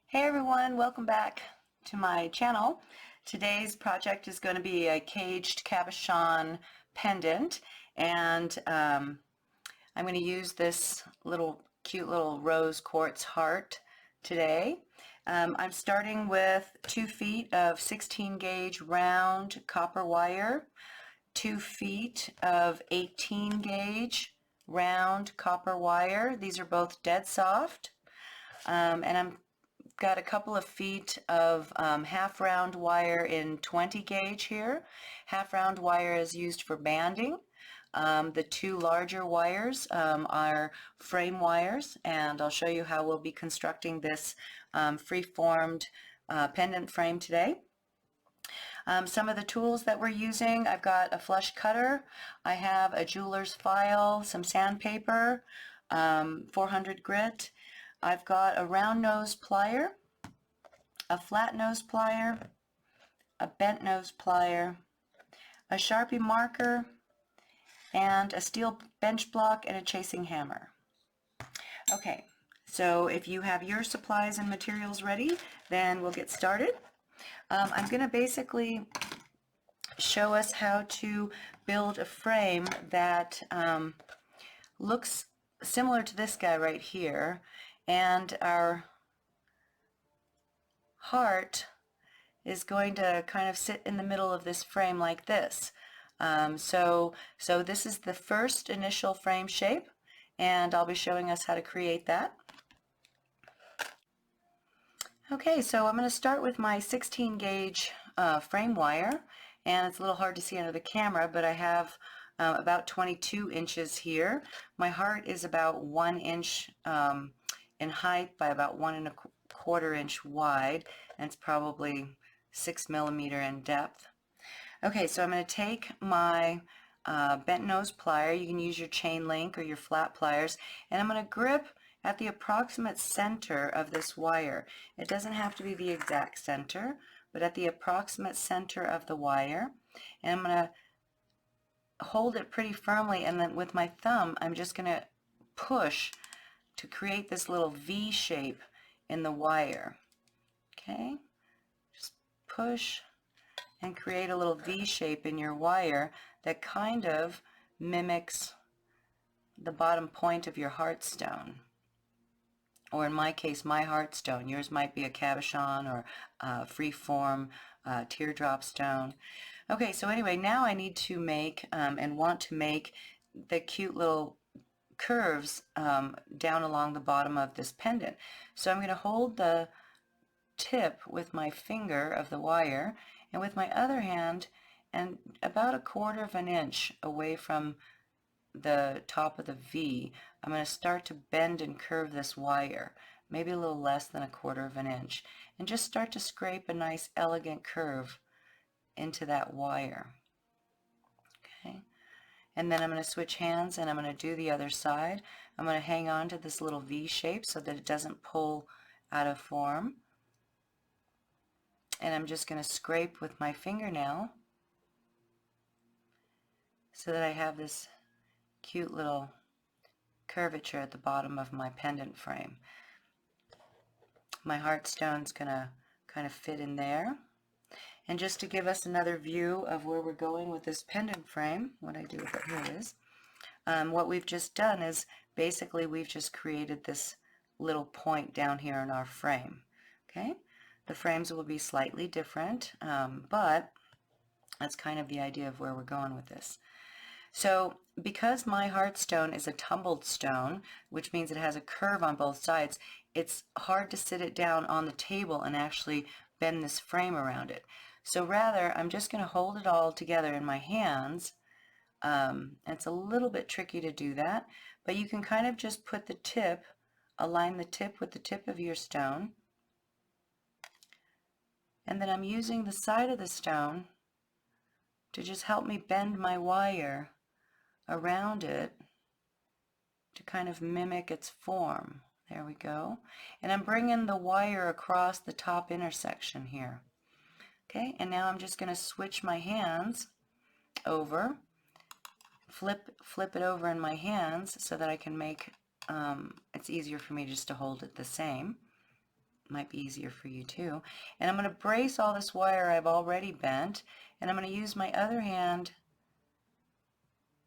Hey everyone, welcome back to my channel. Today's project is going to be a caged cabochon pendant, and I'm going to use this cute little rose quartz heart today. I'm starting with 2 feet of 16 gauge round copper wire, 2 feet of 18 gauge round copper wire. These are both dead soft, and I'm got a couple of feet of half round wire in 20 gauge here. Half round wire is used for banding. The 2 larger wires are frame wires, and I'll show you how we'll be constructing this free-formed pendant frame today. Some of the tools that we're using: I've got a flush cutter, I have a jeweler's file, some sandpaper, 400 grit. I've got a round nose plier, a flat nose plier, a bent nose plier, a Sharpie marker, and a steel bench block and a chasing hammer. Okay, so if you have your supplies and materials ready, then we'll get started. I'm going to basically show us how to build a frame that looks similar to this guy right here, and our heart is going to kind of sit in the middle of this frame like this. So this is the first initial frame shape, and I'll be showing us how to create that. Okay, so I'm going to start with my 16 gauge frame wire, and it's a little hard to see under the camera, but I have about 22 inches here. My heart is about 1 inch in height by about 1¼ inch wide, and it's probably 6 millimeter in depth. Okay, so I'm going to take my bent nose plier. You can use your chain link or your flat pliers, and I'm going to grip at the approximate center of this wire. It doesn't have to be the exact center, but at the approximate center of the wire, and I'm going to hold it pretty firmly, and then with my thumb I'm just going to push to create this little V shape in the wire. Okay, just push and create a little V shape in your wire that kind of mimics the bottom point of your heartstone, or in my case, my heartstone. Yours might be a cabochon or free-form teardrop stone. Okay, so anyway, now I need to make and want to make the cute little curves down along the bottom of this pendant. So I'm going to hold the tip with my finger of the wire, and with my other hand, and about 1/4 inch away from the top of the V, I'm going to start to bend and curve this wire, maybe a little less than 1/4 inch, and just start to scrape a nice elegant curve into that wire. Okay. And then I'm going to switch hands, and I'm going to do the other side. I'm going to hang on to this little V shape so that it doesn't pull out of form. And I'm just going to scrape with my fingernail so that I have this cute little curvature at the bottom of my pendant frame. My heartstone's going to kind of fit in there. And just to give us another view of where we're going with this pendant frame, what I do with it, here it is. What we've just done is basically we've just created this little point down here in our frame. Okay, the frames will be slightly different, but that's kind of the idea of where we're going with this. So because my heartstone is a tumbled stone, which means it has a curve on both sides, it's hard to sit it down on the table and actually bend this frame around it. So rather, I'm just going to hold it all together in my hands. It's a little bit tricky to do that, but you can kind of just put the tip, align the tip with the tip of your stone, and then I'm using the side of the stone to just help me bend my wire around it to kind of mimic its form. There we go. And I'm bringing the wire across the top intersection here. Okay, and now I'm just going to switch my hands over, flip it over in my hands so that I can make it's easier for me just to hold it the same. might be easier for you too. And I'm going to brace all this wire I've already bent, and I'm going to use my other hand,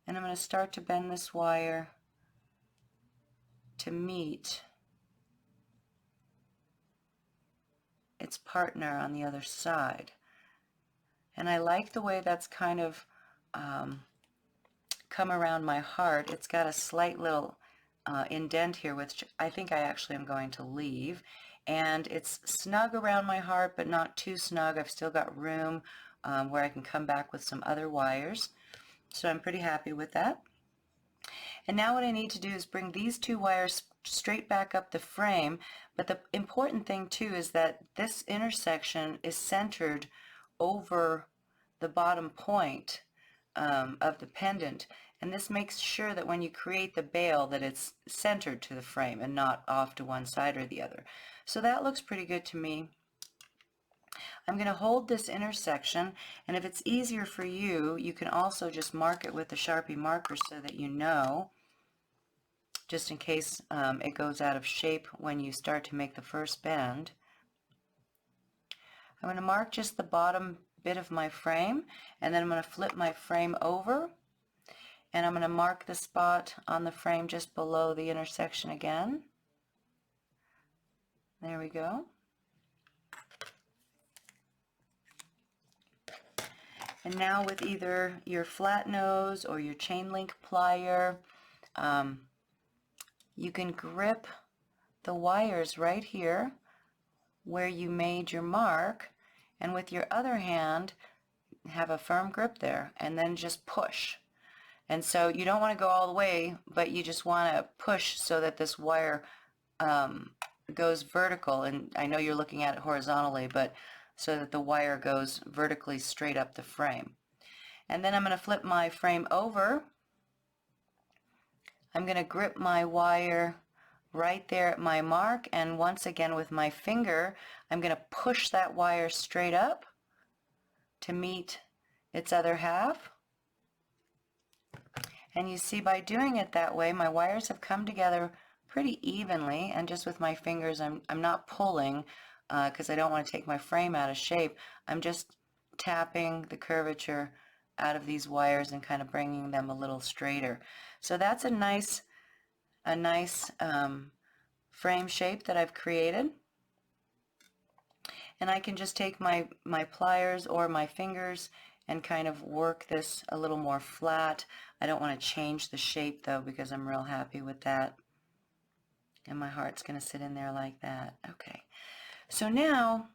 and I'm going to start to bend this wire to meet its partner on the other side. And I like the way that's kind of come around my heart. It's got a slight little indent here, which I think I actually am going to leave. And it's snug around my heart, but not too snug. I've still got room where I can come back with some other wires. So I'm pretty happy with that. And now what I need to do is bring these two wires straight back up the frame, but the important thing too is that this intersection is centered over the bottom point of the pendant, and this makes sure that when you create the bail that it's centered to the frame and not off to one side or the other. So that looks pretty good to me. I'm going to hold this intersection, and if it's easier for you, you can also just mark it with the Sharpie marker so that you know, just in case it goes out of shape when you start to make the first bend. I'm going to mark just the bottom bit of my frame, and then I'm going to flip my frame over, and I'm going to mark the spot on the frame just below the intersection again. There we go. And now with either your flat nose or your chain link plier, you can grip the wires right here where you made your mark, and with your other hand have a firm grip there, and then just push. And so you don't want to go all the way, but you just want to push so that this wire goes vertical. And I know you're looking at it horizontally, but so that the wire goes vertically straight up the frame. And then I'm going to flip my frame over. I'm going to grip my wire right there at my mark, and once again with my finger I'm going to push that wire straight up to meet its other half. And you see, by doing it that way, my wires have come together pretty evenly, and just with my fingers I'm not pulling because I don't want to take my frame out of shape. I'm just tapping the curvature out of these wires and kind of bringing them a little straighter. So that's a nice frame shape that I've created. And I can just take my pliers or my fingers and kind of work this a little more flat. I don't want to change the shape though, because I'm real happy with that. And my heart's going to sit in there like that. Okay. So now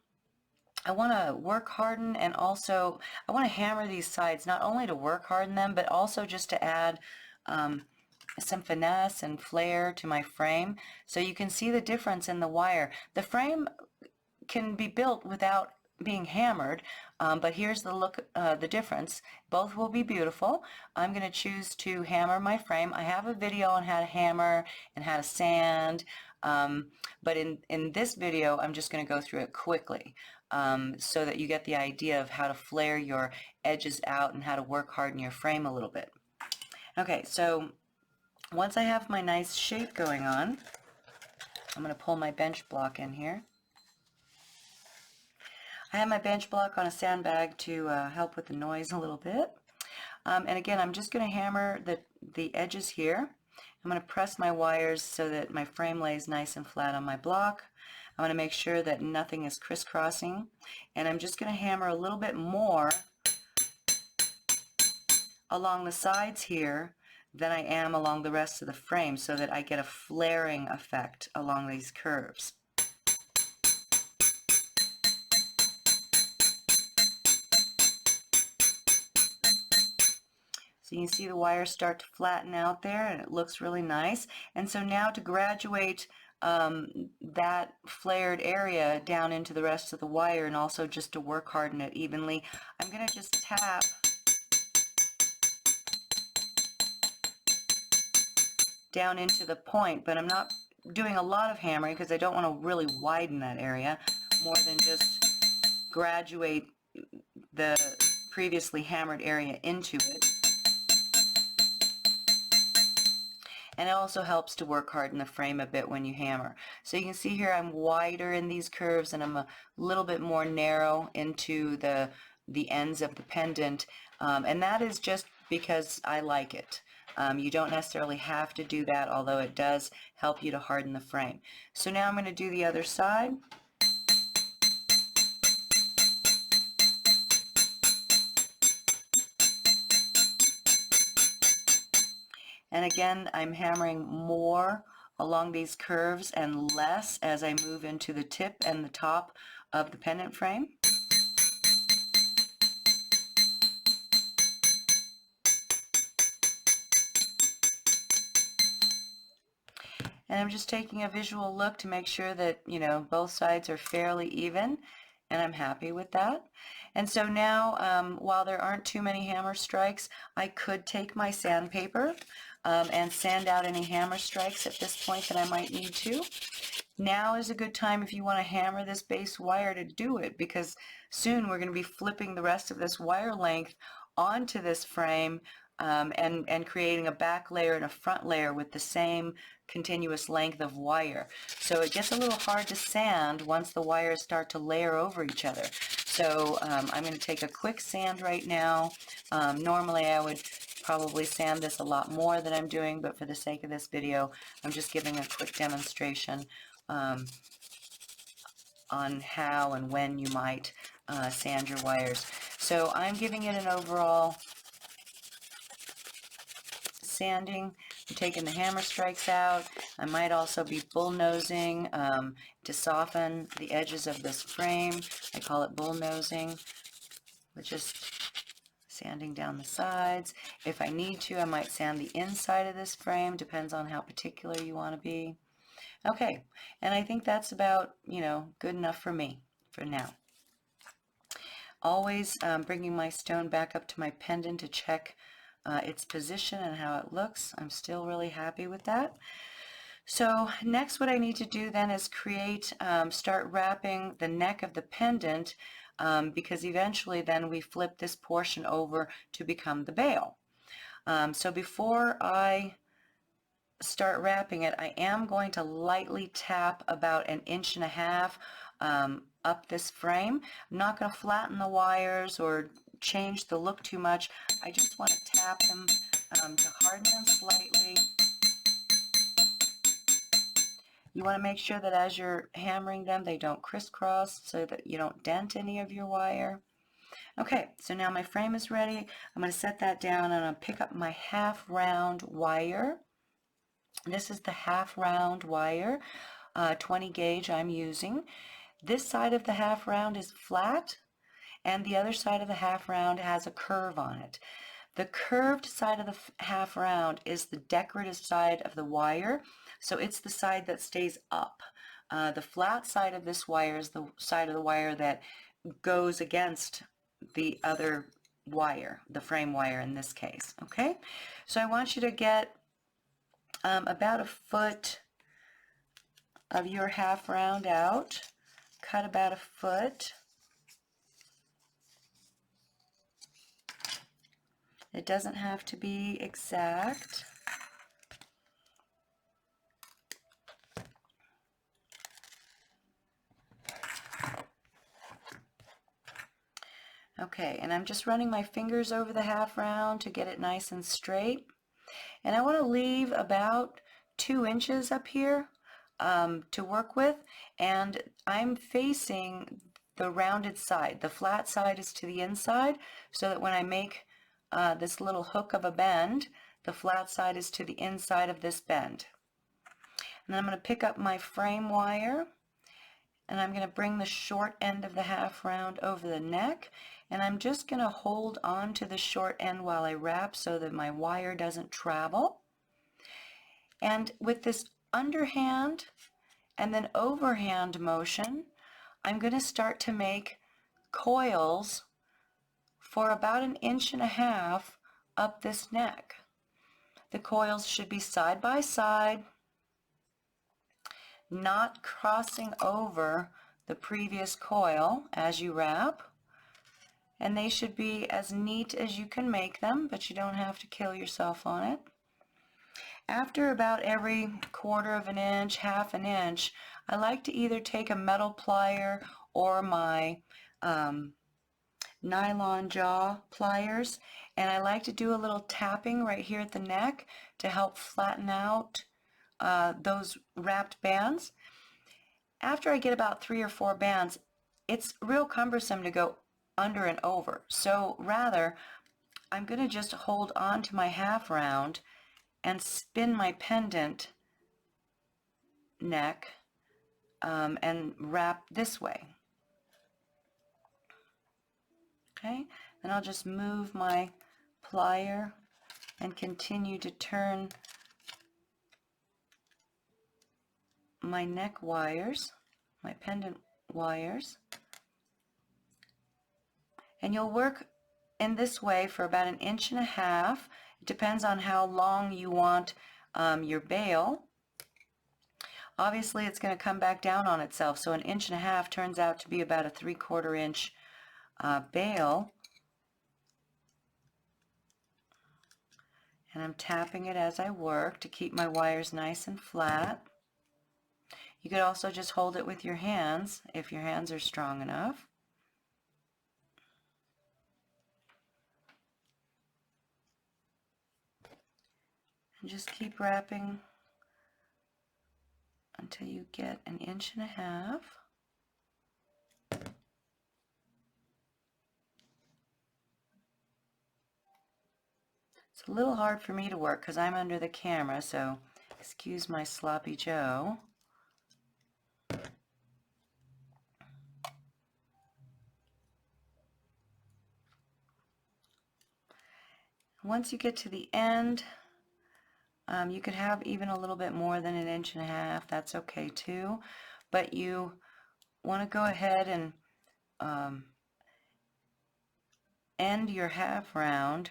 I want to work harden, and also I want to hammer these sides, not only to work harden them, but also just to add some finesse and flair to my frame. So you can see the difference in the wire. The frame can be built without being hammered, but here's the difference. Both will be beautiful. I'm going to choose to hammer my frame. I have a video on how to hammer and how to sand, but in this video I'm just going to go through it quickly so that you get the idea of how to flare your edges out and how to work harden your frame a little bit. Okay, so once I have my nice shape going on, I'm going to pull my bench block in here. I have my bench block on a sandbag to help with the noise a little bit. And again, I'm just going to hammer the edges here. I'm going to press my wires so that my frame lays nice and flat on my block. I'm going to make sure that nothing is crisscrossing. And I'm just going to hammer a little bit more along the sides here than I am along the rest of the frame, so that I get a flaring effect along these curves. So you can see the wires start to flatten out there, and it looks really nice. And so now to graduate that flared area down into the rest of the wire, and also just to work harden it evenly, I'm going to just tap down into the point, but I'm not doing a lot of hammering because I don't want to really widen that area, more than just graduate the previously hammered area into it. and it also helps to work harden the frame a bit when you hammer. So you can see here I'm wider in these curves and I'm a little bit more narrow into the ends of the pendant, and that is just because I like it. You don't necessarily have to do that, although it does help you to harden the frame. So now I'm going to do the other side. And again, I'm hammering more along these curves and less as I move into the tip and the top of the pendant frame. And I'm just taking a visual look to make sure that, you know, both sides are fairly even, and I'm happy with that. And so now, while there aren't too many hammer strikes, I could take my sandpaper and sand out any hammer strikes at this point that I might need to. Now is a good time if you want to hammer this base wire to do it, because soon we're going to be flipping the rest of this wire length onto this frame and creating a back layer and a front layer with the same continuous length of wire. So it gets a little hard to sand once the wires start to layer over each other. So I'm going to take a quick sand right now. Normally I would probably sand this a lot more than I'm doing, but for the sake of this video, I'm just giving a quick demonstration on how and when you might sand your wires. So I'm giving it an overall sanding. I'm taking the hammer strikes out. I might also be bullnosing to soften the edges of this frame. I call it bullnosing, but just sanding down the sides. If I need to, I might sand the inside of this frame. Depends on how particular you want to be. Okay, and I think that's about, you know, good enough for me for now. Always bringing my stone back up to my pendant to check its position and how it looks. I'm still really happy with that. So next what I need to do then is start wrapping the neck of the pendant, because eventually then we flip this portion over to become the bail. So before I start wrapping it, I am going to lightly tap about 1.5 inches up this frame. I'm not going to flatten the wires or change the look too much. I just want to tap them to harden them slightly. You want to make sure that as you're hammering them, they don't crisscross so that you don't dent any of your wire. Okay, so now my frame is ready. I'm going to set that down and I'm going to pick up my half round wire. This is the half round wire, 20 gauge I'm using. This side of the half round is flat, and the other side of the half round has a curve on it. The curved side of the half round is the decorative side of the wire, so it's the side that stays up. The flat side of this wire is the side of the wire that goes against the other wire, the frame wire in this case. Okay, so I want you to get about 1 foot of your half round out. Cut about 1 foot. It doesn't have to be exact. Okay, and I'm just running my fingers over the half round to get it nice and straight. And I want to leave about 2 inches up here to work with, and I'm facing the rounded side. The flat side is to the inside, so that when I make this little hook of a bend, the flat side is to the inside of this bend. And then I'm going to pick up my frame wire, and I'm going to bring the short end of the half round over the neck, and I'm just going to hold on to the short end while I wrap so that my wire doesn't travel. And with this underhand and then overhand motion, I'm going to start to make coils for about 1.5 inches up this neck. The coils should be side by side, not crossing over the previous coil as you wrap, and they should be as neat as you can make them, but you don't have to kill yourself on it. After about every quarter of an inch, half an inch, I like to either take a metal plier or my nylon jaw pliers, and I like to do a little tapping right here at the neck to help flatten out those wrapped bands. After I get about 3 or 4 bands, it's real cumbersome to go under and over. So rather, I'm going to just hold on to my half round and spin my pendant neck and wrap this way. Okay, then I'll just move my plier and continue to turn my neck wires, my pendant wires, and you'll work in this way for about 1.5 inches. It depends on how long you want your bail. Obviously it's going to come back down on itself, so 1.5 inches turns out to be about a 3/4 inch bail, and I'm tapping it as I work to keep my wires nice and flat. You could also just hold it with your hands if your hands are strong enough. And just keep wrapping until you get 1.5 inches. It's a little hard for me to work because I'm under the camera, so excuse my sloppy Joe. Once you get to the end, you could have even a little bit more than 1.5 inches. That's okay too, but you want to go ahead and end your half round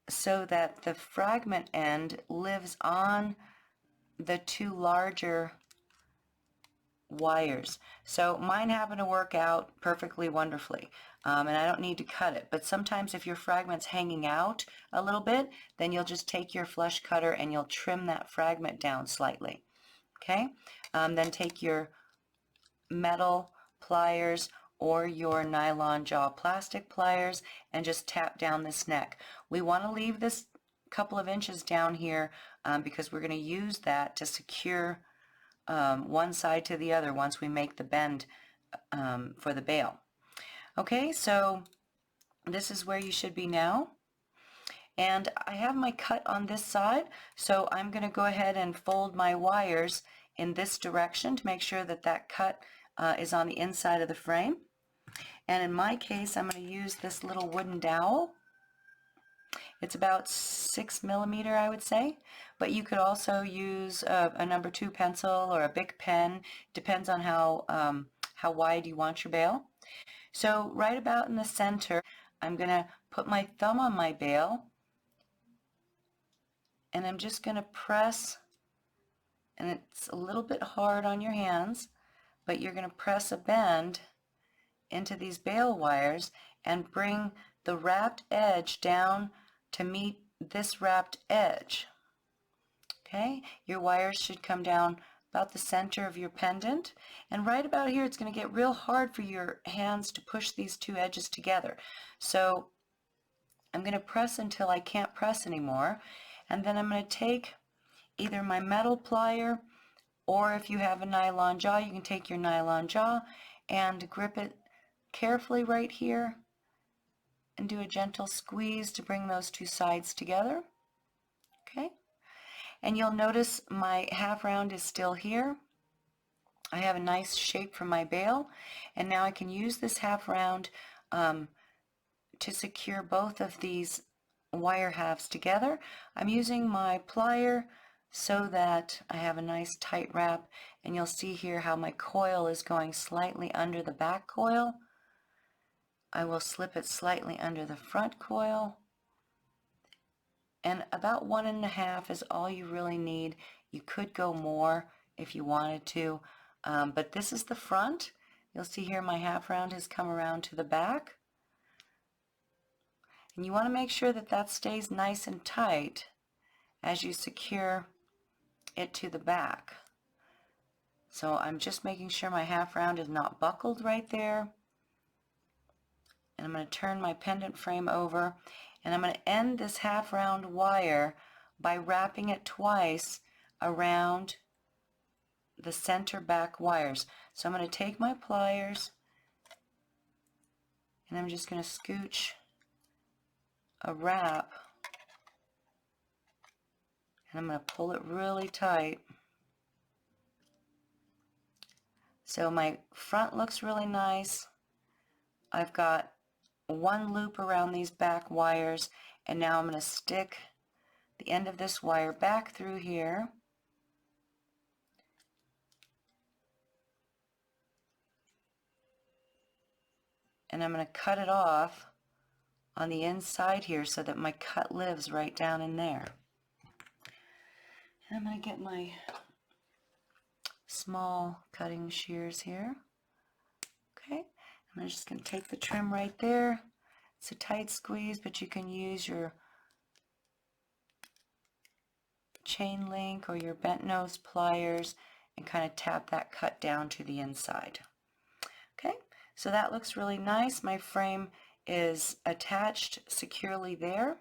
so that the fragment end lives on the 2 larger wires. So mine happen to work out perfectly wonderfully, and I don't need to cut it. But sometimes if your fragment's hanging out a little bit, then you'll just take your flush cutter and you'll trim that fragment down slightly. Okay, then take your metal pliers or your nylon jaw plastic pliers and just tap down this neck. We want to leave this couple of inches down here because we're going to use that to secure one side to the other once we make the bend for the bail. Okay, so this is where you should be now. And I have my cut on this side, so I'm going to go ahead and fold my wires in this direction to make sure that that cut is on the inside of the frame. And in my case, I'm going to use this little wooden dowel. It's about 6 millimeter, I would say, but you could also use a number 2 pencil or a Bic pen. Depends on how wide you want your bail. So right about in the center, I'm going to put my thumb on my bail, and I'm just going to press, and it's a little bit hard on your hands, but you're going to press a bend into these bail wires and bring the wrapped edge down to meet this wrapped edge. Okay, your wires should come down about the center of your pendant, and right about here it's going to get real hard for your hands to push these 2 edges together. So I'm going to press until I can't press anymore, and then I'm going to take either my metal plier, or if you have a nylon jaw, you can take your nylon jaw and grip it carefully right here and do a gentle squeeze to bring those 2 sides together. Okay, and you'll notice my half round is still here. I have a nice shape for my bail, and now I can use this half round to secure both of these wire halves together. I'm using my plier so that I have a nice tight wrap, and you'll see here how my coil is going slightly under the back coil. I will slip it slightly under the front coil, and about 1.5 is all you really need. You could go more if you wanted to, but this is the front. You'll see here my half round has come around to the back, And you want to make sure that that stays nice and tight as you secure it to the back. So I'm just making sure my half round is not buckled right there. And I'm going to turn my pendant frame over, and I'm going to end this half round wire by wrapping it twice around the center back wires. So I'm going to take my pliers and I'm just going to scooch a wrap, and I'm going to pull it really tight. So my front looks really nice. I've got one loop around these back wires, and now I'm going to stick the end of this wire back through here. And I'm going to cut it off on the inside here so that my cut lives right down in there. And I'm going to get my small cutting shears here. Okay, I'm just going to take the trim right there. It's a tight squeeze, but you can use your chain link or your bent nose pliers and kind of tap that cut down to the inside. Okay, so that looks really nice. My frame is attached securely there.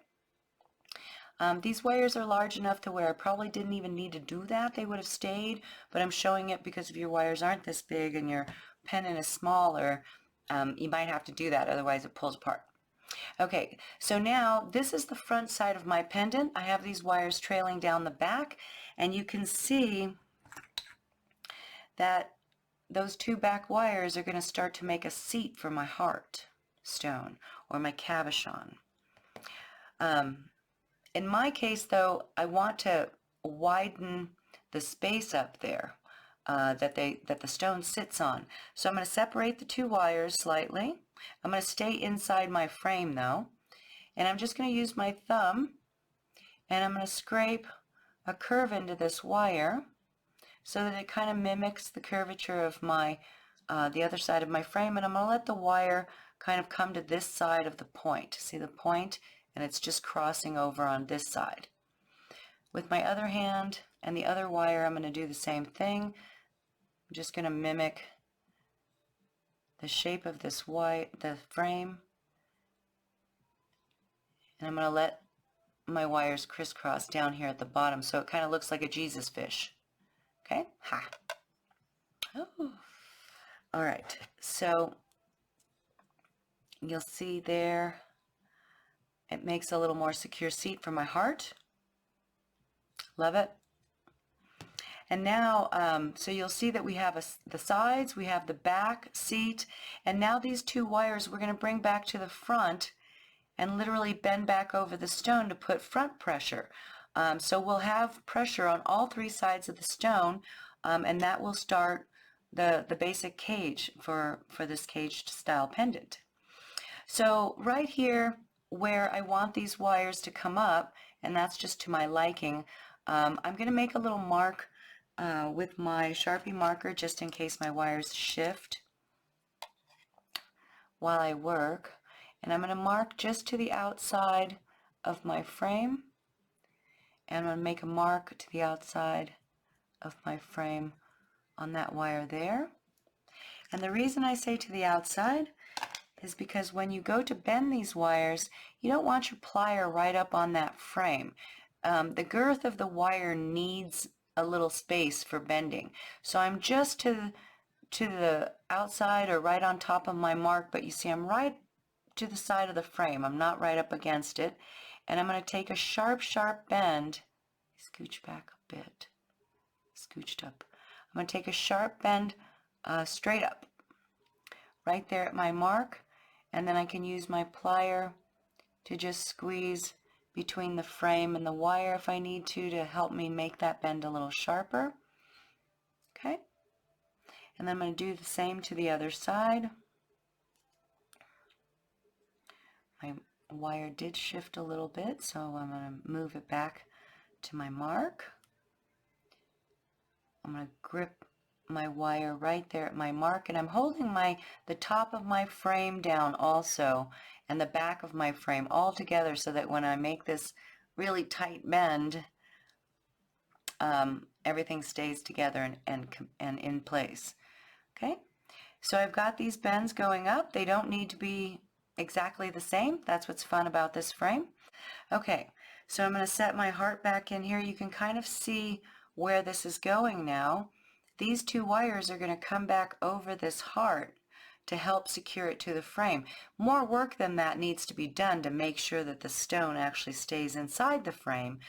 These wires are large enough to where I probably didn't even need to do that. They would have stayed, but I'm showing it because if your wires aren't this big and your pendant is smaller, you might have to do that, otherwise it pulls apart. Okay, so now this is the front side of my pendant. I have these wires trailing down the back, and you can see that those two back wires are going to start to make a seat for my heart stone or my cabochon. In my case, though, I want to widen the space up there that the stone sits on. So I'm going to separate the two wires slightly. I'm going to stay inside my frame, though, and I'm just going to use my thumb, and I'm going to scrape a curve into this wire so that it kind of mimics the curvature of my the other side of my frame, and I'm going to let the wire kind of come to this side of the point. See the point? And it's just crossing over on this side. With my other hand and the other wire, I'm going to do the same thing. I'm just going to mimic the shape of this the frame, and I'm going to let my wires crisscross down here at the bottom so it kind of looks like a Jesus fish. Okay? Ha! Oh. All right, so you'll see there it makes a little more secure seat for my heart. Love it. And now, so you'll see that we have the sides, we have the back seat, and now these two wires we're going to bring back to the front and literally bend back over the stone to put front pressure. So we'll have pressure on all three sides of the stone, and that will start the basic cage for this caged style pendant. So right here where I want these wires to come up, and that's just to my liking, I'm going to make a little mark with my Sharpie marker just in case my wires shift while I work. And I'm going to mark just to the outside of my frame, and I'm going to make a mark to the outside of my frame on that wire there. And the reason I say to the outside is because when you go to bend these wires, you don't want your plier right up on that frame. The girth of the wire needs a little space for bending. So I'm just to the outside or right on top of my mark, but you see I'm right to the side of the frame. I'm not right up against it. And I'm going to take a sharp, sharp bend. Scooch back a bit. Scooched up. I'm going to take a sharp bend straight up right there at my mark, and then I can use my plier to just squeeze between the frame and the wire if I need to help me make that bend a little sharper. Okay, and then I'm going to do the same to the other side. My wire did shift a little bit, so I'm going to move it back to my mark. I'm going to grip my wire right there at my mark, and I'm holding the top of my frame down also, and the back of my frame all together, so that when I make this really tight bend, everything stays together and in place. Okay, so I've got these bends going up. They don't need to be exactly the same. That's what's fun about this frame. Okay, so I'm going to set my heart back in here. You can kind of see where this is going now. These two wires are going to come back over this heart to help secure it to the frame. More work than that needs to be done to make sure that the stone actually stays inside the frame,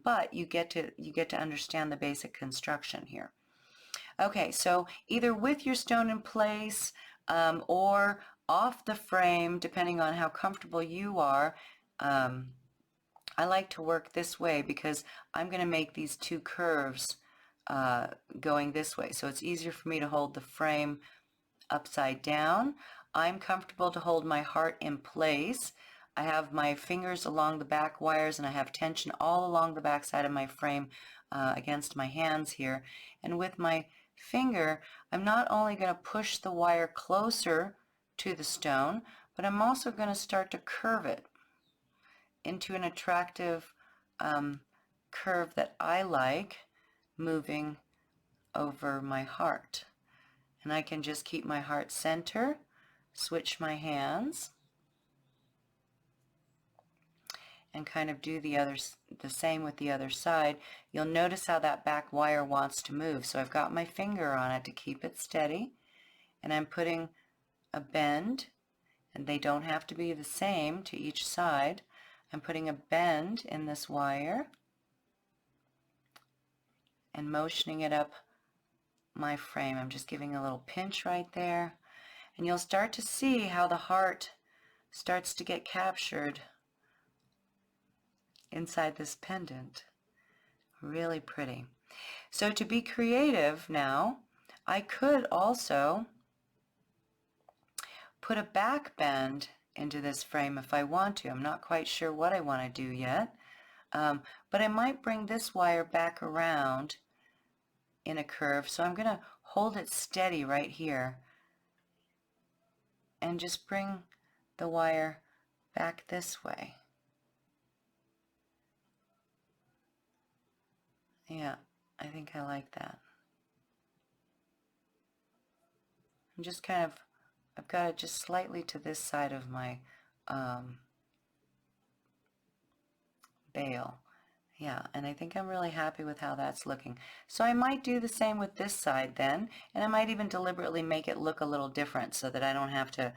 but you get to understand the basic construction here. Okay, so either with your stone in place or off the frame, depending on how comfortable you are. I like to work this way because I'm going to make these two curves going this way, so it's easier for me to hold the frame upside down. I'm comfortable to hold my heart in place. I have my fingers along the back wires, and I have tension all along the back side of my frame against my hands here. And with my finger, I'm not only going to push the wire closer to the stone, but I'm also going to start to curve it into an attractive curve that I like, moving over my heart. And I can just keep my heart center, switch my hands, and kind of do the same with the other side. You'll notice how that back wire wants to move. So I've got my finger on it to keep it steady, and I'm putting a bend, and they don't have to be the same to each side. I'm putting a bend in this wire and motioning it up my frame. I'm just giving a little pinch right there, and you'll start to see how the heart starts to get captured inside this pendant. Really pretty. So to be creative now, I could also put a back bend into this frame if I want to. I'm not quite sure what I want to do yet, but I might bring this wire back around in a curve. So I'm going to hold it steady right here and just bring the wire back this way. Yeah, I think I like that. I'm just kind of, I've got it just slightly to this side of my bail. Yeah, and I think I'm really happy with how that's looking. So I might do the same with this side then, and I might even deliberately make it look a little different so that I don't have to,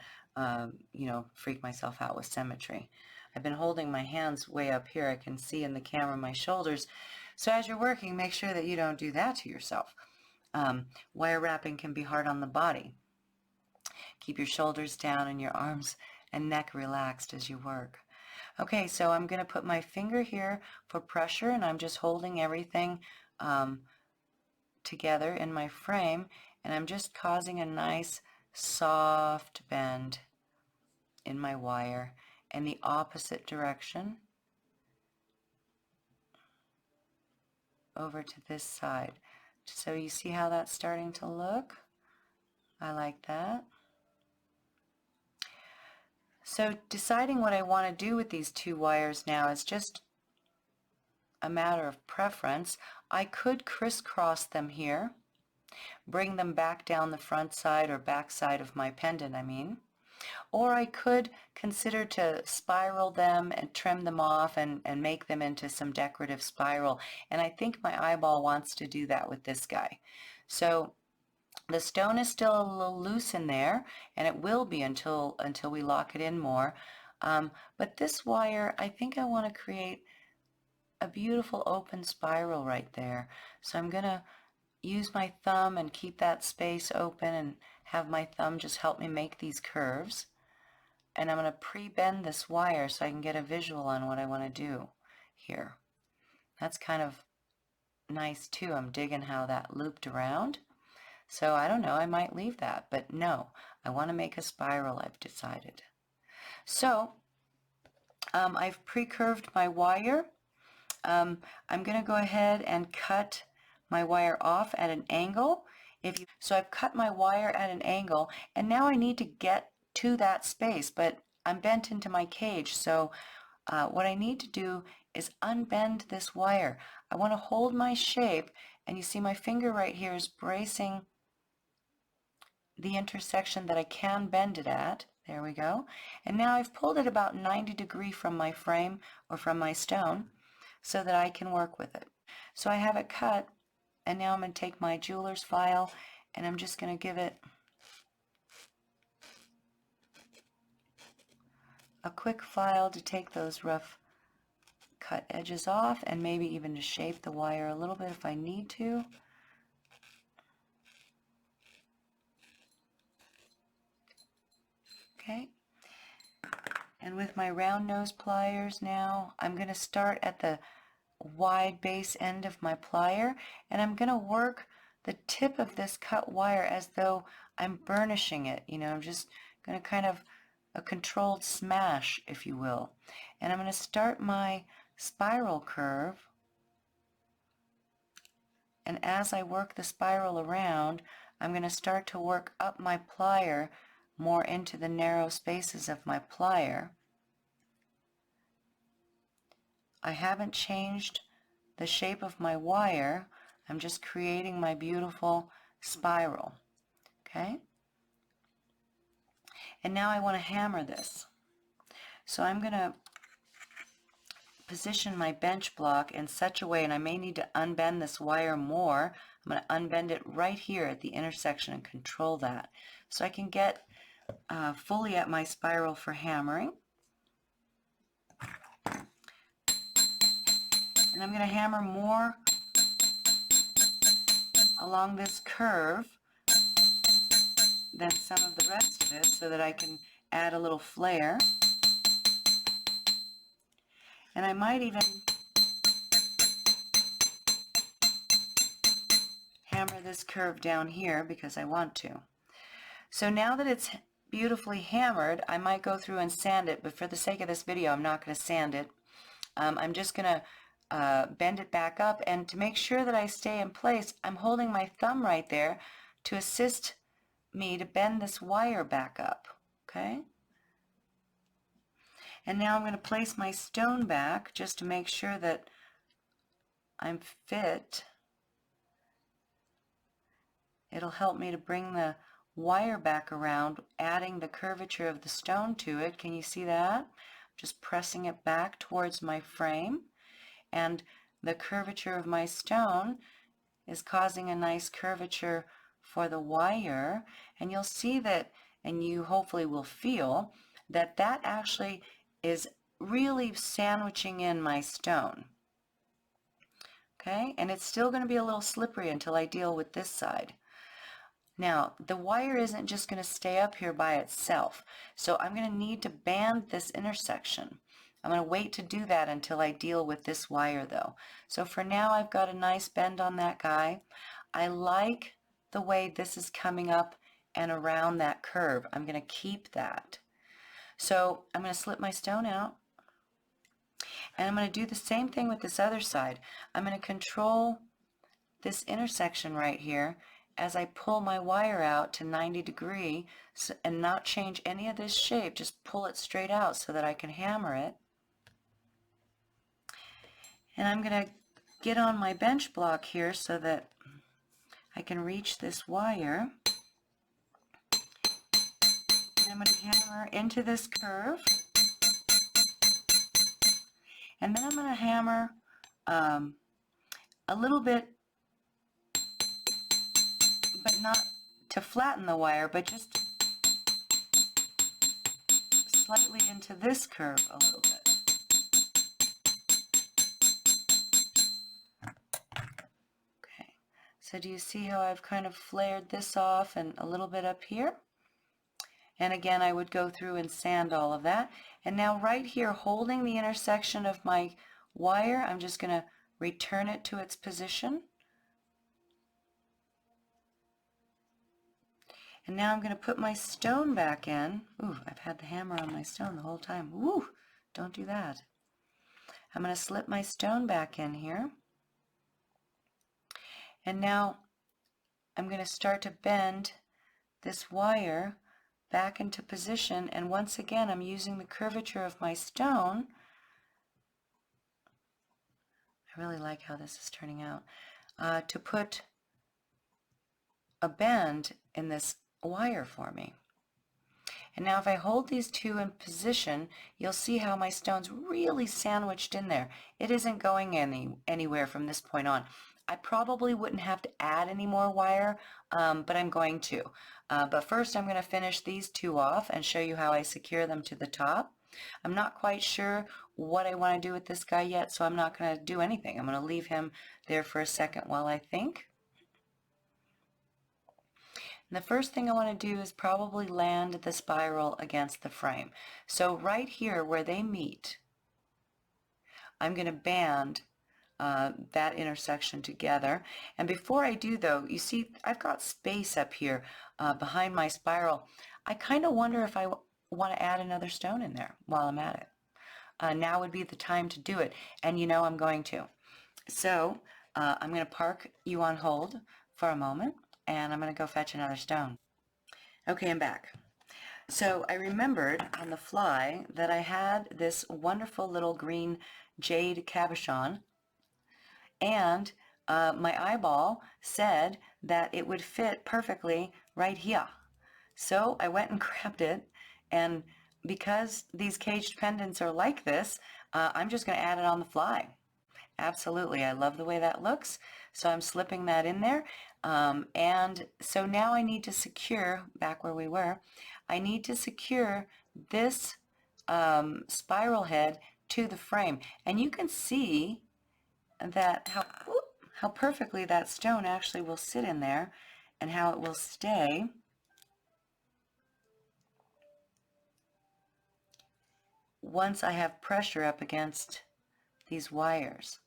you know, freak myself out with symmetry. I've been holding my hands way up here. I can see in the camera my shoulders. So as you're working, make sure that you don't do that to yourself. Wire wrapping can be hard on the body. Keep your shoulders down and your arms and neck relaxed as you work. Okay, so I'm going to put my finger here for pressure, and I'm just holding everything together in my frame, and I'm just causing a nice soft bend in my wire in the opposite direction over to this side. So you see how that's starting to look? I like that. So deciding what I want to do with these two wires now is just a matter of preference. I could crisscross them here, bring them back down the front side or back side of my pendant, I mean. Or I could consider to spiral them and trim them off and make them into some decorative spiral. And I think my eyeball wants to do that with this guy. So the stone is still a little loose in there, and it will be until we lock it in more. But this wire, I think I want to create a beautiful open spiral right there. So I'm going to use my thumb and keep that space open and have my thumb just help me make these curves. And I'm going to pre-bend this wire so I can get a visual on what I want to do here. That's kind of nice too. I'm digging how that looped around. So I don't know, I might leave that, but no, I want to make a spiral, I've decided. So I've pre-curved my wire. I'm going to go ahead and cut my wire off at an angle, So I've cut my wire at an angle, and now I need to get to that space, but I'm bent into my cage. So what I need to do is unbend this wire. I want to hold my shape, and you see my finger right here is bracing the intersection that I can bend it at. There we go. And now I've pulled it about 90 degrees from my frame or from my stone so that I can work with it. So I have it cut, and now I'm going to take my jeweler's file and I'm just going to give it a quick file to take those rough cut edges off, and maybe even to shape the wire a little bit if I need to. Okay. And with my round nose pliers now, I'm going to start at the wide base end of my plier, and I'm going to work the tip of this cut wire as though I'm burnishing it. You know, I'm just going to kind of a controlled smash, if you will. And I'm going to start my spiral curve, and as I work the spiral around, I'm going to start to work up my plier more into the narrow spaces of my plier. I haven't changed the shape of my wire. I'm just creating my beautiful spiral. Okay? And now I want to hammer this. So I'm going to position my bench block in such a way, and I may need to unbend this wire more. I'm going to unbend it right here at the intersection and control that so I can get fully at my spiral for hammering. And I'm going to hammer more along this curve than some of the rest of it so that I can add a little flare. And I might even hammer this curve down here because I want to. So now that it's beautifully hammered, I might go through and sand it, but for the sake of this video, I'm not going to sand it. I'm just going to bend it back up, and to make sure that I stay in place, I'm holding my thumb right there to assist me to bend this wire back up. Okay? And now I'm going to place my stone back just to make sure that I'm fit. It'll help me to bring the wire back around, adding the curvature of the stone to it. Can you see that? Just pressing it back towards my frame, and the curvature of my stone is causing a nice curvature for the wire, and you'll see that, and you hopefully will feel that that actually is really sandwiching in my stone. Okay, and it's still going to be a little slippery until I deal with this side. Now, the wire isn't just going to stay up here by itself, so I'm going to need to band this intersection. I'm going to wait to do that until I deal with this wire though. So for now, I've got a nice bend on that guy. I like the way this is coming up and around that curve. I'm going to keep that. So I'm going to slip my stone out, and I'm going to do the same thing with this other side. I'm going to control this intersection right here as I pull my wire out to 90 degrees and not change any of this shape, just pull it straight out so that I can hammer it. And I'm going to get on my bench block here so that I can reach this wire. And I'm going to hammer into this curve. And then I'm going to hammer a little bit, but not to flatten the wire, but just slightly into this curve a little bit. Okay, so do you see how I've kind of flared this off and a little bit up here? And again, I would go through and sand all of that. And now right here, holding the intersection of my wire, I'm just going to return it to its position. And now I'm going to put my stone back in. Ooh, I've had the hammer on my stone the whole time. Ooh, don't do that. I'm going to slip my stone back in here. And now I'm going to start to bend this wire back into position, and once again I'm using the curvature of my stone. I really like how this is turning out, to put a bend in this wire for me. And now if I hold these two in position, you'll see how my stone's really sandwiched in there. It isn't going anywhere from this point on. I probably wouldn't have to add any more wire, but I'm going to. But first I'm going to finish these two off and show you how I secure them to the top. I'm not quite sure what I want to do with this guy yet, so I'm not going to do anything. I'm going to leave him there for a second while I think. And the first thing I want to do is probably land the spiral against the frame. So right here where they meet, I'm going to band that intersection together. And before I do though, you see I've got space up here behind my spiral. I kind of wonder if I want to add another stone in there while I'm at it. Now would be the time to do it, and you know I'm going to. So I'm going to park you on hold for a moment, and I'm going to go fetch another stone. Okay, I'm back. So I remembered on the fly that I had this wonderful little green jade cabochon, and my eyeball said that it would fit perfectly right here. So I went and grabbed it, and because these caged pendants are like this, I'm just going to add it on the fly. Absolutely, I love the way that looks. So I'm slipping that in there. And so now I need to secure, back where we were, I need to secure this spiral head to the frame. And you can see that how perfectly that stone actually will sit in there and how it will stay. Once I have pressure up against these wires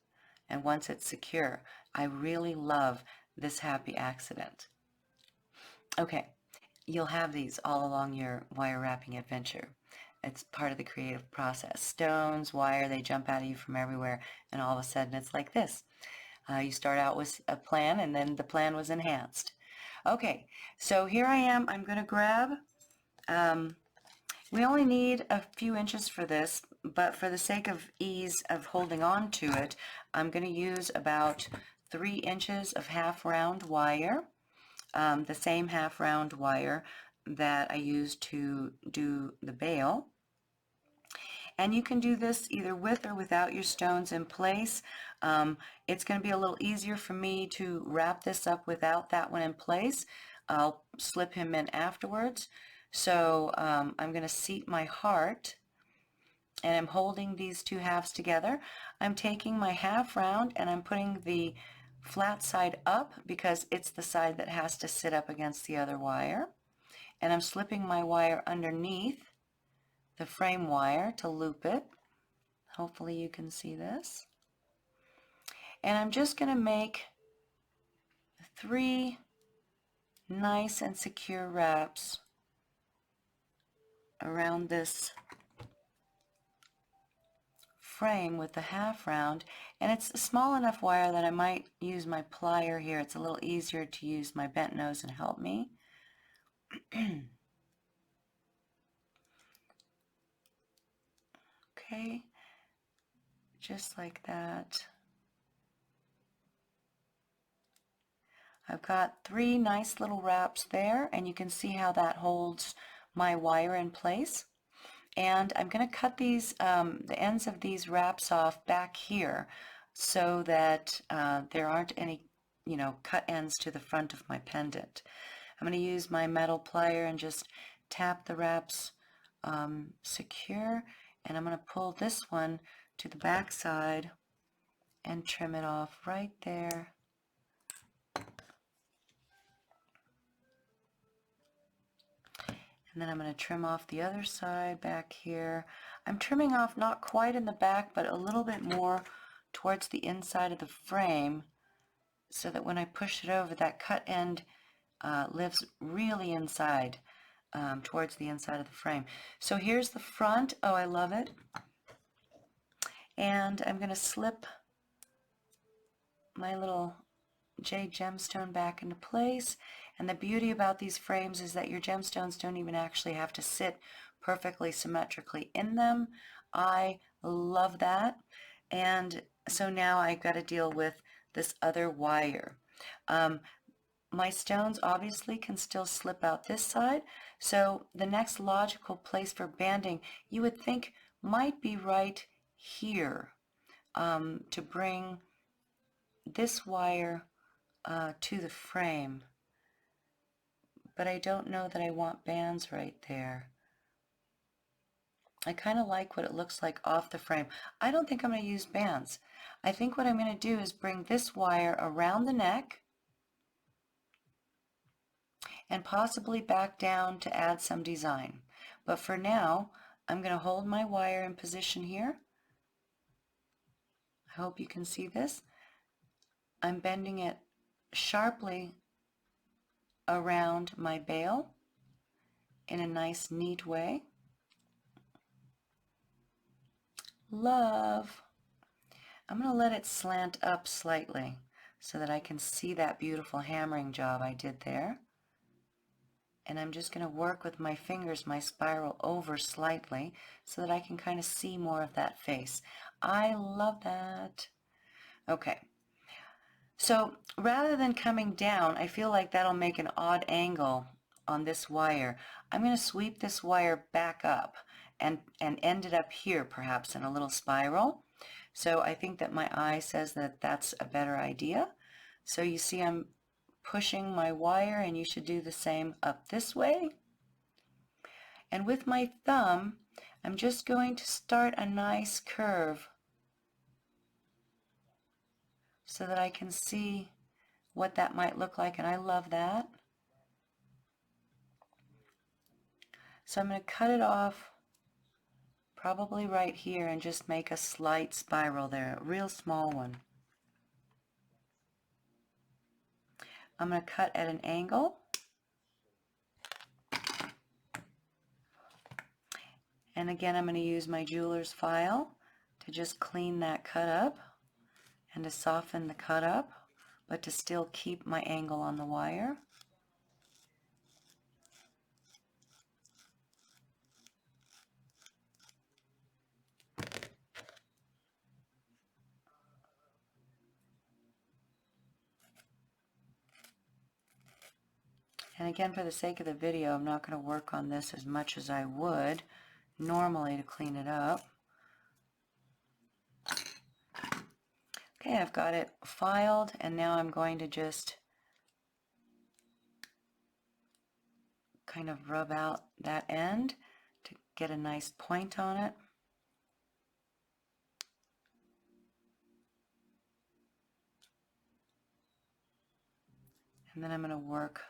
and once it's secure. I really love this happy accident. Okay, you'll have these all along your wire wrapping adventure. It's part of the creative process. Stones, wire, they jump out of you from everywhere, and all of a sudden it's like this. You start out with a plan, and then the plan was enhanced. Okay, so here I am. I'm going to grab, we only need a few inches for this, but for the sake of ease of holding on to it, I'm going to use about 3 inches of half round wire, the same half round wire that I used to do the bail. And you can do this either with or without your stones in place. It's going to be a little easier for me to wrap this up without that one in place. I'll slip him in afterwards. So I'm going to seat my heart, and I'm holding these two halves together. I'm taking my half round and I'm putting the flat side up because it's the side that has to sit up against the other wire. And I'm slipping my wire underneath the frame wire to loop it. Hopefully you can see this. And I'm just going to make 3 nice and secure wraps around this frame with the half round, and it's a small enough wire that I might use my plier here. It's a little easier to use my bent nose and help me. Okay, just like that. I've got 3 nice little wraps there, and you can see how that holds my wire in place. And I'm going to cut these, the ends of these wraps off back here so that there aren't any, cut ends to the front of my pendant. I'm going to use my metal plier and just tap the wraps secure, and I'm going to pull this one to the back side and trim it off right there. And then I'm going to trim off the other side back here. I'm trimming off not quite in the back, but a little bit more towards the inside of the frame so that when I push it over, that cut end lives really inside, towards the inside of the frame. So here's the front. Oh, I love it. And I'm going to slip my little jade gemstone back into place. And the beauty about these frames is that your gemstones don't even actually have to sit perfectly symmetrically in them. I love that. And so now I've got to deal with this other wire. My stones obviously can still slip out this side, so the next logical place for banding you would think might be right here, to bring this wire to the frame. But I don't know that I want bands right there. I kind of like what it looks like off the frame. I don't think I'm going to use bands. I think what I'm going to do is bring this wire around the neck and possibly back down to add some design. But for now, I'm going to hold my wire in position here. I hope you can see this. I'm bending it sharply around my bail in a nice, neat way. Love. I'm going to let it slant up slightly so that I can see that beautiful hammering job I did there. And I'm just going to work with my fingers, my spiral over slightly so that I can kind of see more of that face. I love that. Okay. So rather than coming down, I feel like that'll make an odd angle on this wire. I'm going to sweep this wire back up and end it up here, perhaps in a little spiral. So I think that my eye says that that's a better idea. So you see I'm pushing my wire, and you should do the same up this way. And with my thumb, I'm just going to start a nice curve so that I can see what that might look like, and I love that. So I'm going to cut it off probably right here and just make a slight spiral there, a real small one. I'm going to cut at an angle. And again, I'm going to use my jeweler's file to just clean that cut up and to soften the cut up, but to still keep my angle on the wire. And again, for the sake of the video, I'm not going to work on this as much as I would normally to clean it up. Okay, I've got it filed, and now I'm going to just kind of rub out that end to get a nice point on it. And then I'm going to work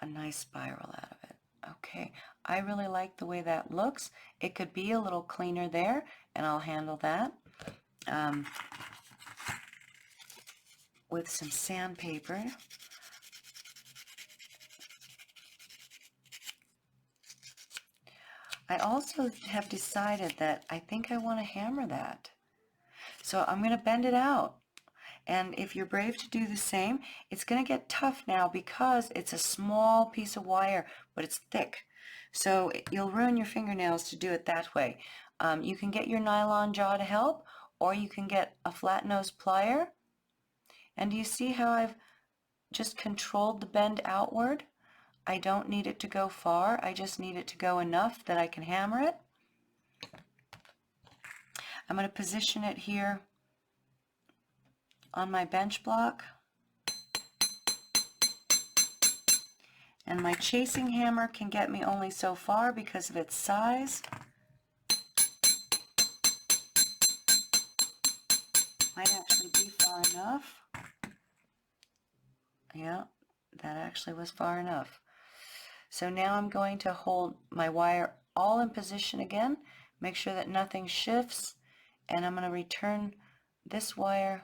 a nice spiral out of it. Okay, I really like the way that looks. It could be a little cleaner there, and I'll handle that with some sandpaper. I also have decided that I think I want to hammer that. So I'm going to bend it out. And if you're brave to do the same, it's going to get tough now because it's a small piece of wire, but it's thick. So you'll ruin your fingernails to do it that way. You can get your nylon jaw to help, or you can get a flat nose plier. And do you see how I've just controlled the bend outward? I don't need it to go far. I just need it to go enough that I can hammer it. I'm going to position it here on my bench block. And my chasing hammer can get me only so far because of its size. Might actually be far enough. Yeah, that actually was far enough. So now I'm going to hold my wire all in position again, make sure that nothing shifts, and I'm going to return this wire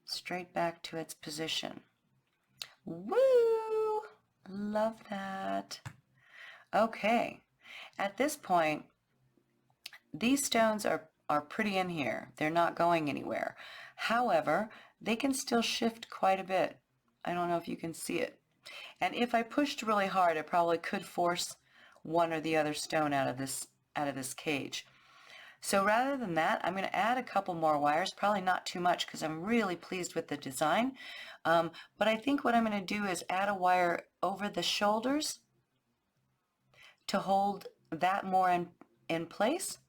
straight back to its position. Woo! Love that. Okay, at this point, these stones are are pretty in here. They're not going anywhere. However, they can still shift quite a bit. I don't know if you can see it. And if I pushed really hard, I probably could force one or the other stone out of this cage. So rather than that, I'm going to add a couple more wires, probably not too much because I'm really pleased with the design. But I think what I'm going to do is add a wire over the shoulders to hold that more in place,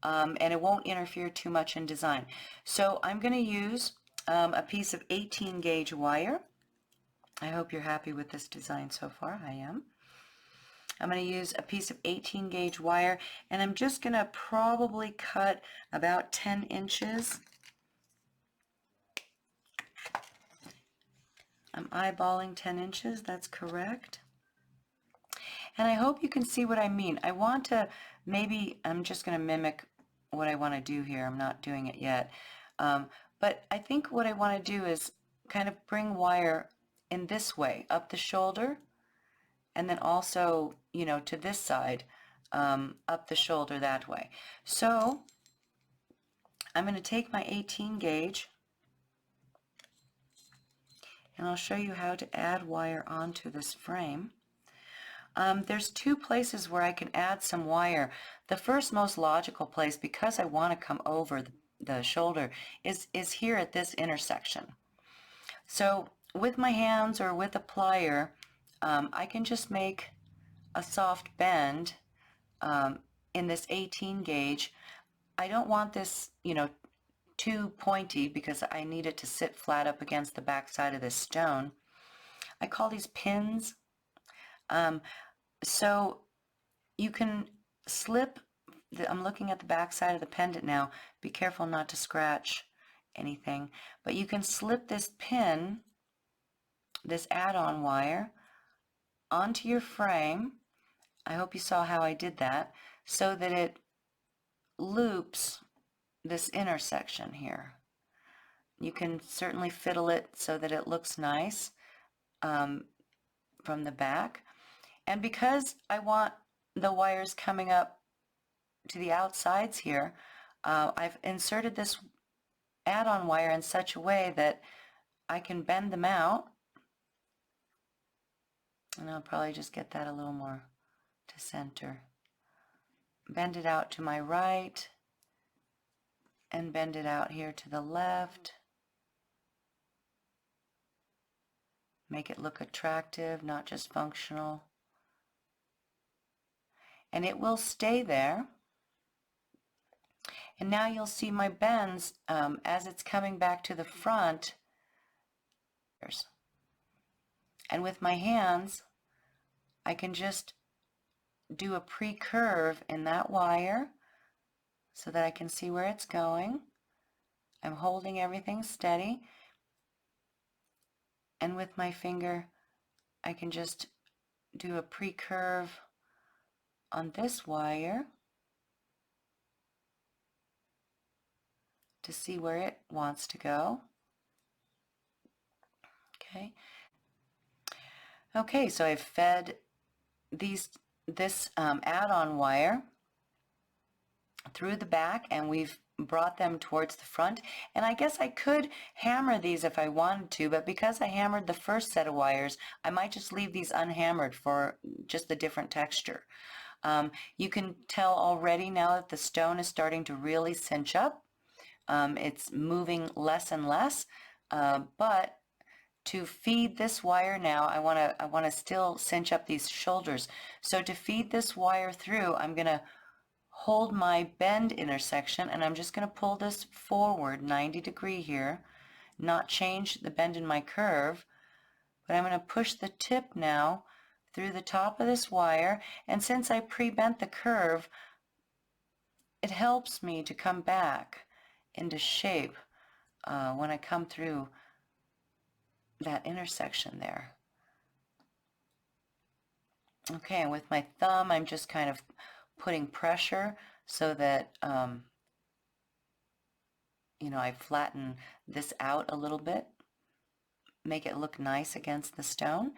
and it won't interfere too much in design. So I'm going to use a piece of 18 gauge wire. I hope you're happy with this design so far. I am. I'm going to use a piece of 18 gauge wire, and I'm just going to probably cut about 10 inches. I'm eyeballing 10 inches, that's correct. And I hope you can see what I mean. I want to, maybe, I'm just going to mimic what I want to do here. I'm not doing it yet. But I think what I want to do is kind of bring wire in this way, up the shoulder, and then also, you know, to this side, up the shoulder that way. So I'm going to take my 18 gauge, and I'll show you how to add wire onto this frame. There's two places where I can add some wire. The first most logical place, because I want to come over the shoulder, is here at this intersection. So with my hands or with a plier, I can just make a soft bend in this 18 gauge. I don't want this, you know, too pointy because I need it to sit flat up against the back side of this stone. I call these pins. So you can slip, I'm looking at the back side of the pendant now, be careful not to scratch anything, but you can slip this pin, this add-on wire, onto your frame. I hope you saw how I did that, so that it loops this intersection here. You can certainly fiddle it so that it looks nice from the back. And because I want the wires coming up to the outsides here, I've inserted this add-on wire in such a way that I can bend them out. And I'll probably just get that a little more to center. Bend it out to my right and bend it out here to the left. Make it look attractive, not just functional. And it will stay there. And now you'll see my bends as it's coming back to the front. And with my hands, I can just do a pre-curve in that wire so that I can see where it's going. I'm holding everything steady. And with my finger, I can just do a pre-curve on this wire to see where it wants to go. Okay, so I've fed this add-on wire through the back, and we've brought them towards the front. And I guess I could hammer these if I wanted to, but because I hammered the first set of wires, I might just leave these unhammered for just the different texture. You can tell already now that the stone is starting to really cinch up. It's moving less and less, but to feed this wire now, I want to still cinch up these shoulders. So to feed this wire through, I'm going to hold my bend intersection, and I'm just going to pull this forward 90 degrees here, not change the bend in my curve, but I'm going to push the tip now through the top of this wire, and since I pre-bent the curve, it helps me to come back into shape when I come through that intersection there. Okay, and with my thumb, I'm just kind of putting pressure so that you know, I flatten this out a little bit, make it look nice against the stone.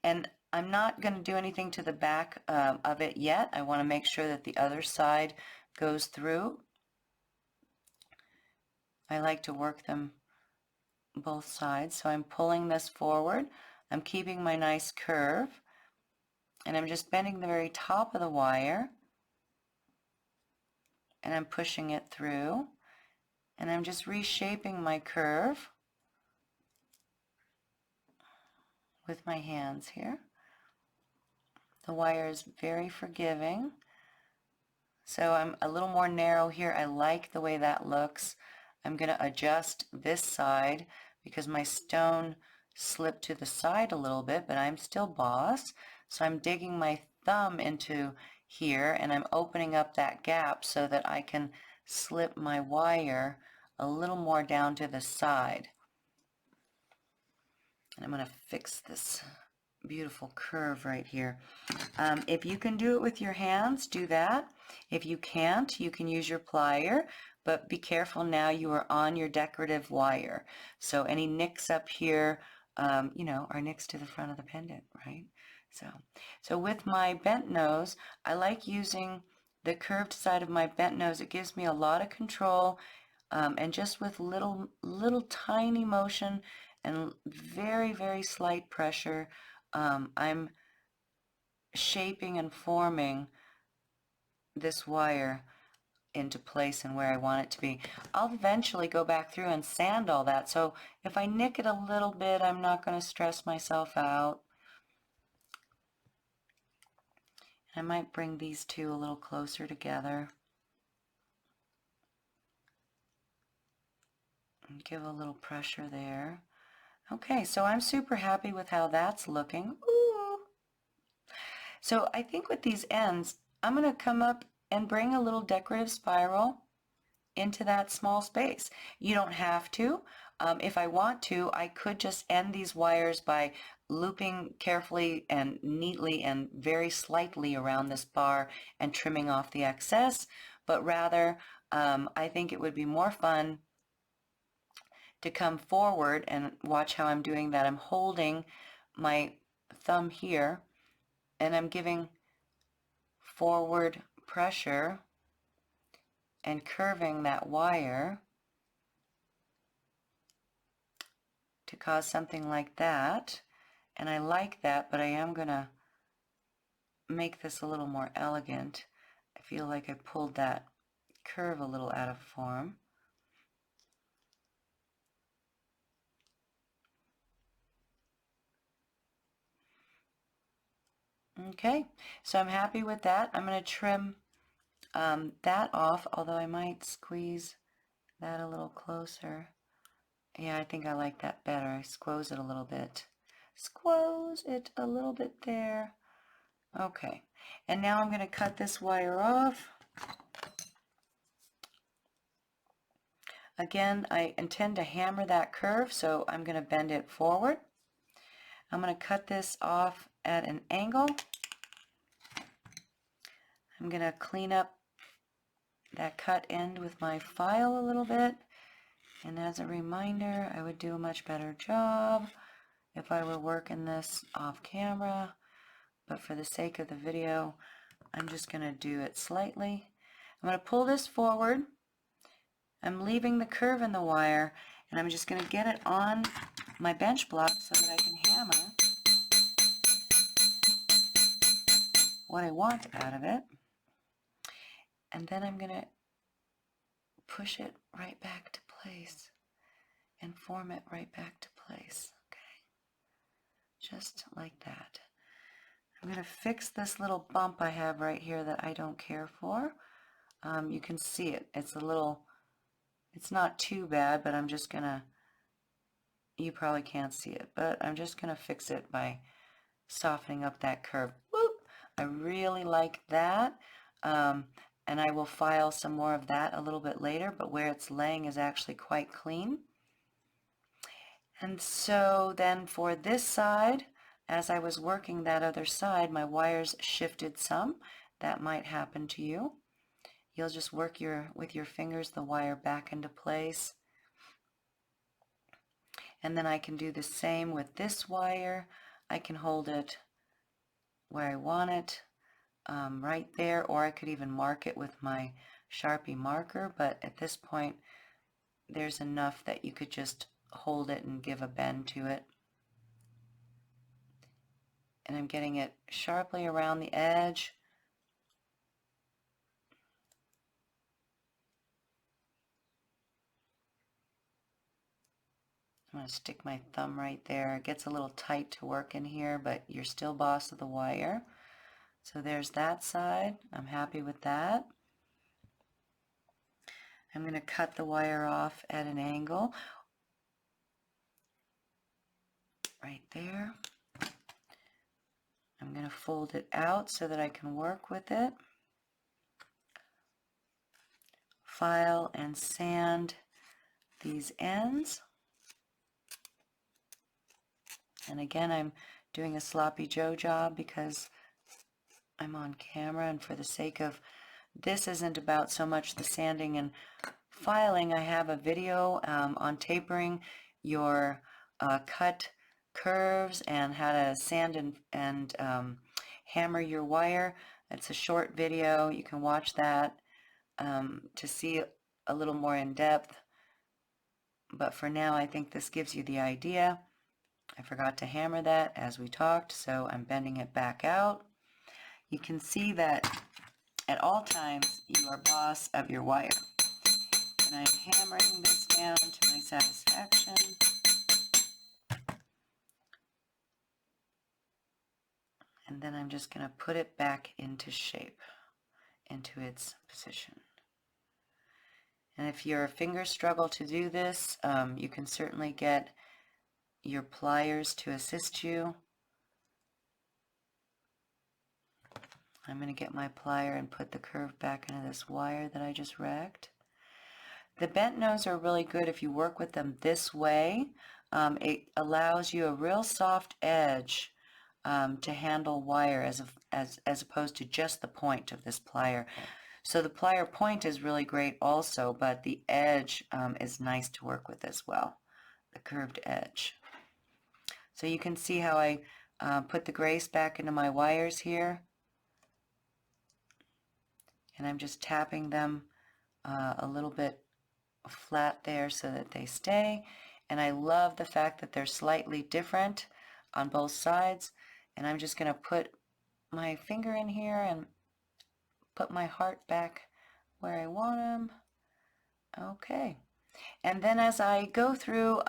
And I'm not going to do anything to the back of it yet. I want to make sure that the other side goes through. I like to work them both sides. So I'm pulling this forward. I'm keeping my nice curve, and I'm just bending the very top of the wire, and I'm pushing it through, and I'm just reshaping my curve with my hands here. The wire is very forgiving, so I'm a little more narrow here. I like the way that looks. I'm going to adjust this side because my stone slipped to the side a little bit, but I'm still boss. So I'm digging my thumb into here, and I'm opening up that gap so that I can slip my wire a little more down to the side. And I'm going to fix this beautiful curve right here. If you can do it with your hands, do that. If you can't, you can use your plier, but be careful now, you are on your decorative wire. So any nicks up here, you know, are nicks to the front of the pendant, right? So with my bent nose, I like using the curved side of my bent nose. It gives me a lot of control, and just with little tiny motion and very, very slight pressure, I'm shaping and forming this wire into place and where I want it to be. I'll eventually go back through and sand all that, so if I nick it a little bit, I'm not going to stress myself out. I might bring these two a little closer together and give a little pressure there. Okay, so I'm super happy with how that's looking. Ooh. So I think with these ends, I'm going to come up and bring a little decorative spiral into that small space. You don't have to. If I want to, I could just end these wires by looping carefully and neatly and very slightly around this bar and trimming off the excess, but rather I think it would be more fun to come forward and watch how I'm doing that. I'm holding my thumb here and I'm giving forward pressure and curving that wire to cause something like that. And I like that, but I am going to make this a little more elegant. I feel like I pulled that curve a little out of form. Okay, so I'm happy with that. I'm going to trim that off, although I might squeeze that a little closer. Yeah, I think I like that better. I squoze it a little bit. Squoze it a little bit there. Okay, and now I'm going to cut this wire off. Again, I intend to hammer that curve, so I'm going to bend it forward. I'm going to cut this off at an angle. I'm going to clean up that cut end with my file a little bit. And as a reminder, I would do a much better job if I were working this off camera. But for the sake of the video, I'm just going to do it slightly. I'm going to pull this forward. I'm leaving the curve in the wire, and I'm just going to get it on my bench block so that I can hammer what I want out of it. And then I'm going to push it right back to place and form it right back to place. Okay, just like that. I'm going to fix this little bump I have right here that I don't care for. You can see it. It's a little, it's not too bad, but I'm just going to, you probably can't see it, but I'm just going to fix it by softening up that curve. Whoop! I really like that. And I will file some more of that a little bit later, but where it's laying is actually quite clean. And so then for this side, as I was working that other side, my wires shifted some. That might happen to you. You'll just work with your fingers the wire back into place. And then I can do the same with this wire. I can hold it where I want it, right there, or I could even mark it with my Sharpie marker, but at this point there's enough that you could just hold it and give a bend to it. And I'm getting it sharply around the edge. I'm going to stick my thumb right there. It gets a little tight to work in here, but you're still boss of the wire. So there's that side. I'm happy with that. I'm going to cut the wire off at an angle right there. I'm going to fold it out so that I can work with it. File and sand these ends. And again, I'm doing a sloppy Joe job because I'm on camera, and for the sake of this isn't about so much the sanding and filing. I have a video on tapering your cut curves and how to sand and hammer your wire. It's a short video. You can watch that to see a little more in depth. But for now, I think this gives you the idea. I forgot to hammer that as we talked, so I'm bending it back out. You can see that at all times you are boss of your wire. And I'm hammering this down to my satisfaction. And then I'm just going to put it back into shape, into its position. And if your fingers struggle to do this, you can certainly get your pliers to assist you. I'm going to get my plier and put the curve back into this wire that I just racked. The bent nose are really good if you work with them this way. It allows you a real soft edge to handle wire as opposed to just the point of this plier. So the plier point is really great also, but the edge is nice to work with as well, the curved edge. So you can see how I put the grace back into my wires here. And I'm just tapping them a little bit flat there so that they stay. And I love the fact that they're slightly different on both sides. And I'm just going to put my finger in here and put my heart back where I want them. Okay. And then as I go through,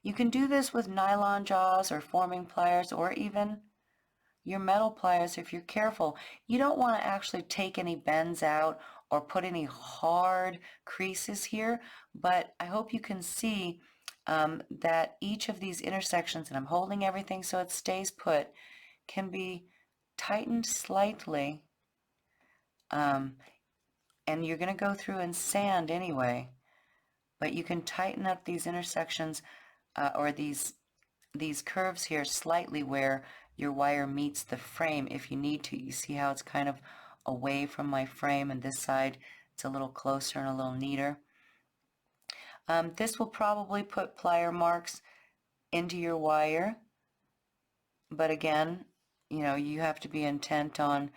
you can do this with nylon jaws or forming pliers or even your metal pliers if you're careful. You don't want to actually take any bends out or put any hard creases here, but I hope you can see that each of these intersections, and I'm holding everything so it stays put, can be tightened slightly. And you're going to go through and sand anyway, but you can tighten up these intersections or these curves here slightly where your wire meets the frame if you need to. You see how it's kind of away from my frame, and this side it's a little closer and a little neater. This will probably put plier marks into your wire, but again, you know, you have to be intent on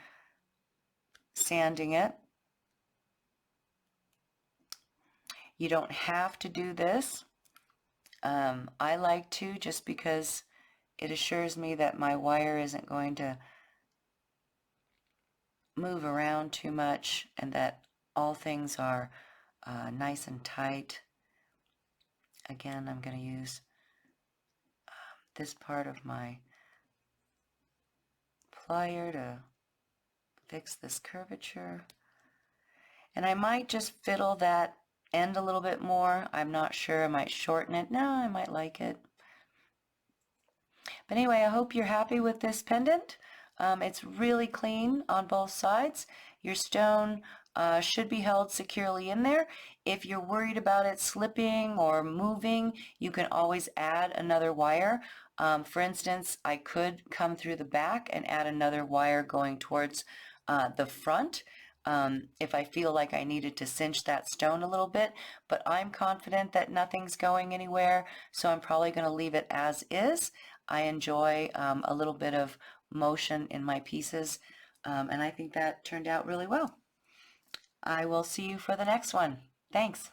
sanding it. You don't have to do this. I like to, just because it assures me that my wire isn't going to move around too much and that all things are nice and tight. Again, I'm going to use this part of my plier to fix this curvature. And I might just fiddle that end a little bit more. I'm not sure. I might shorten it. No, I might like it. But anyway, I hope you're happy with this pendant. It's really clean on both sides. Your stone should be held securely in there. If you're worried about it slipping or moving, you can always add another wire. For instance, I could come through the back and add another wire going towards the front if I feel like I needed to cinch that stone a little bit, but I'm confident that nothing's going anywhere, so I'm probably going to leave it as is. I enjoy a little bit of motion in my pieces, and I think that turned out really well. I will see you for the next one. Thanks.